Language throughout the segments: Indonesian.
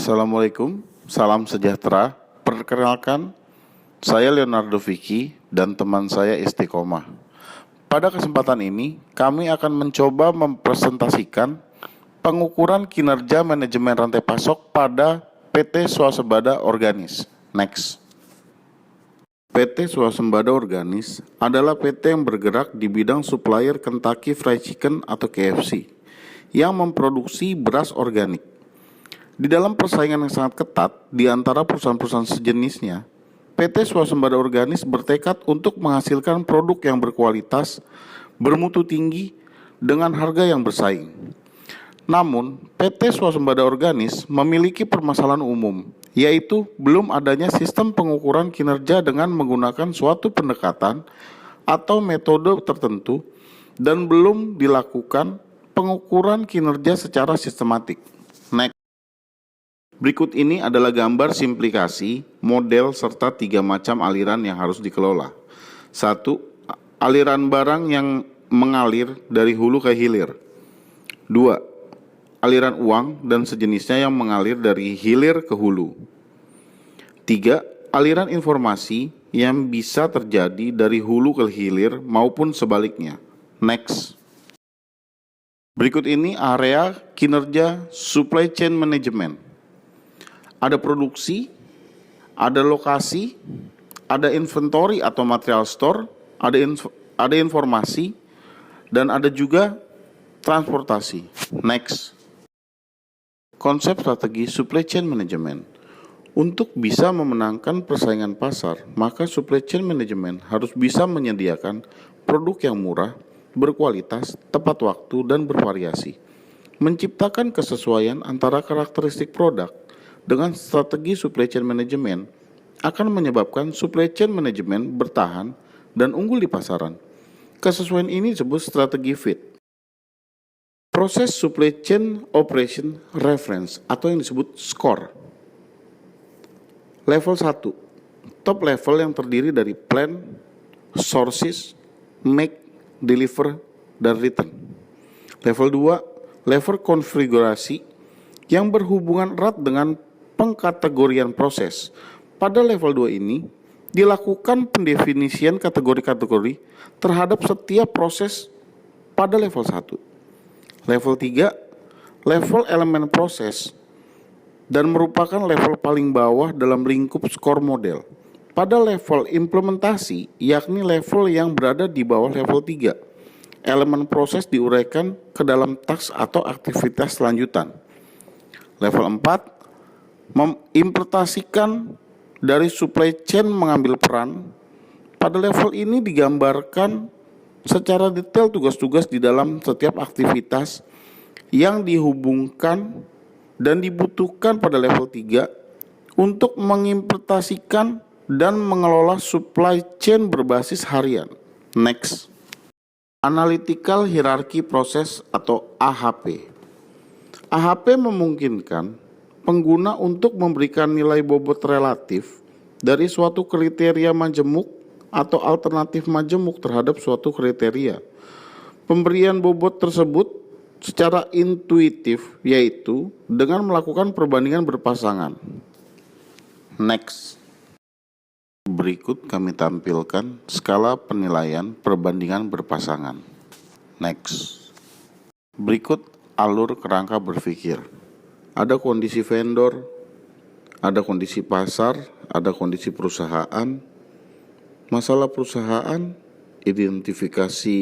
Assalamualaikum, salam sejahtera. Perkenalkan, saya Leonardo Vicky dan teman saya Istiqomah. Pada kesempatan ini, kami akan mencoba mempresentasikan pengukuran kinerja manajemen rantai pasok pada PT Swasembada Organis. Next. PT Swasembada Organis adalah PT yang bergerak di bidang supplier Kentucky Fried Chicken atau KFC yang memproduksi beras organik. Di dalam persaingan yang sangat ketat di antara perusahaan-perusahaan sejenisnya, PT Swasembada Organis bertekad untuk menghasilkan produk yang berkualitas, bermutu tinggi, dengan harga yang bersaing. Namun, PT Swasembada Organis memiliki permasalahan umum, yaitu belum adanya sistem pengukuran kinerja dengan menggunakan suatu pendekatan atau metode tertentu dan belum dilakukan pengukuran kinerja secara sistematik. Next. Berikut ini adalah gambar simplikasi, model, serta 3 macam aliran yang harus dikelola. 1. Aliran barang yang mengalir dari hulu ke hilir. 2. Aliran uang dan sejenisnya yang mengalir dari hilir ke hulu. 3. Aliran informasi yang bisa terjadi dari hulu ke hilir maupun sebaliknya. Next. Berikut ini area kinerja supply chain management. Ada produksi, ada lokasi, ada inventory atau material store, ada informasi, dan ada juga transportasi. Next. Konsep strategi supply chain management. Untuk bisa memenangkan persaingan pasar, maka supply chain management harus bisa menyediakan produk yang murah, berkualitas, tepat waktu, dan bervariasi. Menciptakan kesesuaian antara karakteristik produk dengan strategi supply chain management akan menyebabkan supply chain management bertahan dan unggul di pasaran. Kesesuaian ini disebut strategi fit. Proses supply chain operation reference atau yang disebut SCORE. Level 1, top level yang terdiri dari plan, sources, make, deliver, dan return. Level 2, level konfigurasi yang berhubungan erat dengan pengkategorian proses. Pada level 2 ini, dilakukan pendefinisian kategori-kategori terhadap setiap proses pada level 1. Level 3, level elemen proses dan merupakan level paling bawah dalam lingkup skor model. Pada level implementasi, yakni level yang berada di bawah level 3, elemen proses diuraikan ke dalam task atau aktivitas lanjutan. Level 4, mengimplementasikan dari supply chain mengambil peran. Pada level ini digambarkan secara detail tugas-tugas di dalam setiap aktivitas yang dihubungkan dan dibutuhkan pada level 3 untuk mengimplementasikan dan mengelola supply chain berbasis harian. Next. Analytical Hierarchy Process atau AHP. AHP memungkinkan pengguna untuk memberikan nilai bobot relatif dari suatu kriteria majemuk atau alternatif majemuk terhadap suatu kriteria. Pemberian bobot tersebut secara intuitif yaitu dengan melakukan perbandingan berpasangan. Next. Berikut kami tampilkan skala penilaian perbandingan berpasangan. Next. Berikut alur kerangka berpikir. Ada kondisi vendor, ada kondisi pasar, ada kondisi perusahaan, masalah perusahaan, identifikasi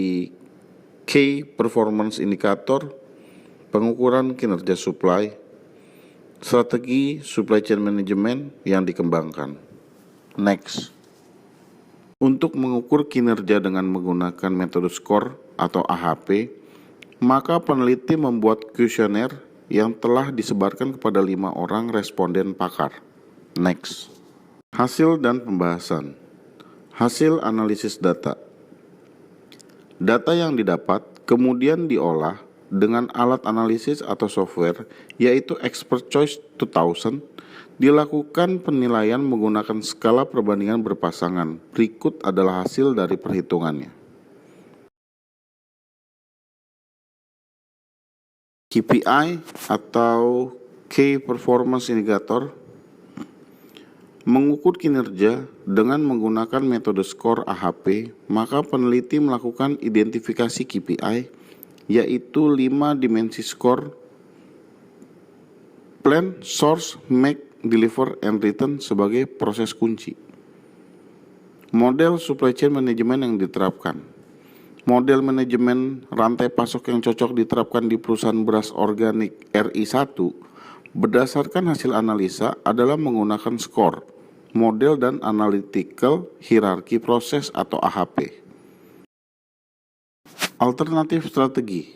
key performance indicator, pengukuran kinerja supply, strategi supply chain management yang dikembangkan. Next. Untuk mengukur kinerja dengan menggunakan metode SCORE atau AHP, maka peneliti membuat kuesioner yang telah disebarkan kepada 5 orang responden pakar. Next. Hasil dan pembahasan. Hasil analisis data. Data yang didapat kemudian diolah dengan alat analisis atau software yaitu Expert Choice 2000. Dilakukan penilaian menggunakan skala perbandingan berpasangan. Berikut adalah hasil dari perhitungannya. KPI atau Key Performance Indicator mengukur kinerja dengan menggunakan metode skor AHP, maka peneliti melakukan identifikasi KPI, yaitu 5 dimensi skor: plan, source, make, deliver, and return sebagai proses kunci. Model supply chain management yang diterapkan. Model manajemen rantai pasok yang cocok diterapkan di perusahaan beras organik RI1 berdasarkan hasil analisa adalah menggunakan skor, model dan analytical hierarki proses atau AHP. Alternatif strategi.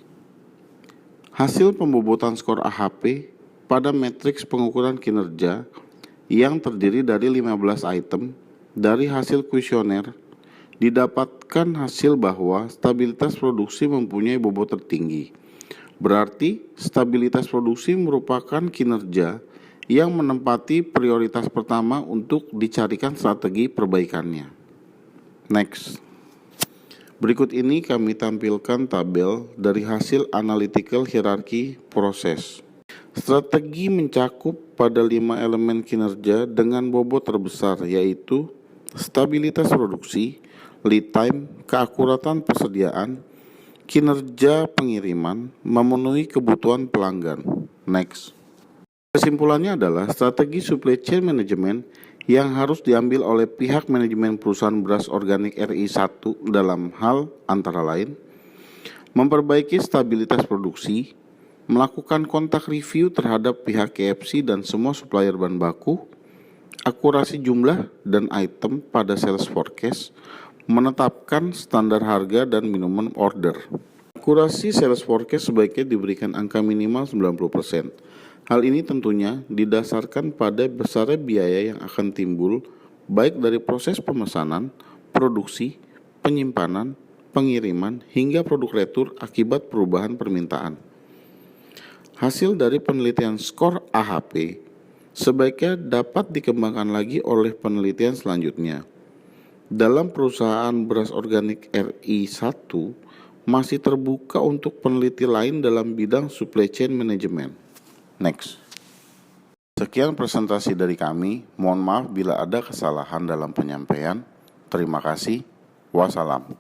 Hasil pembobotan skor AHP pada matriks pengukuran kinerja yang terdiri dari 15 item dari hasil kuesioner didapatkan hasil bahwa stabilitas produksi mempunyai bobot tertinggi. Berarti stabilitas produksi merupakan kinerja yang menempati prioritas pertama untuk dicarikan strategi perbaikannya. Next. Berikut ini kami tampilkan tabel dari hasil analytical hierarki proses. Strategi mencakup pada 5 elemen kinerja dengan bobot terbesar, yaitu stabilitas produksi, lead time, keakuratan persediaan, kinerja pengiriman, memenuhi kebutuhan pelanggan. Next. Kesimpulannya adalah strategi supply chain management yang harus diambil oleh pihak manajemen perusahaan beras organik RI1 dalam hal antara lain memperbaiki stabilitas produksi, melakukan kontak review terhadap pihak KFC dan semua supplier bahan baku, akurasi jumlah dan item pada sales forecast, menetapkan standar harga dan minimum order. Akurasi sales forecast sebaiknya diberikan angka minimal 90%. Hal ini tentunya didasarkan pada besarnya biaya yang akan timbul baik dari proses pemesanan, produksi, penyimpanan, pengiriman, hingga produk retur akibat perubahan permintaan. Hasil dari penelitian skor AHP sebaiknya dapat dikembangkan lagi oleh penelitian selanjutnya. Dalam perusahaan beras organik RI1 masih terbuka untuk peneliti lain dalam bidang supply chain management. Next. Sekian presentasi dari kami. Mohon maaf bila ada kesalahan dalam penyampaian. Terima kasih. Wassalam.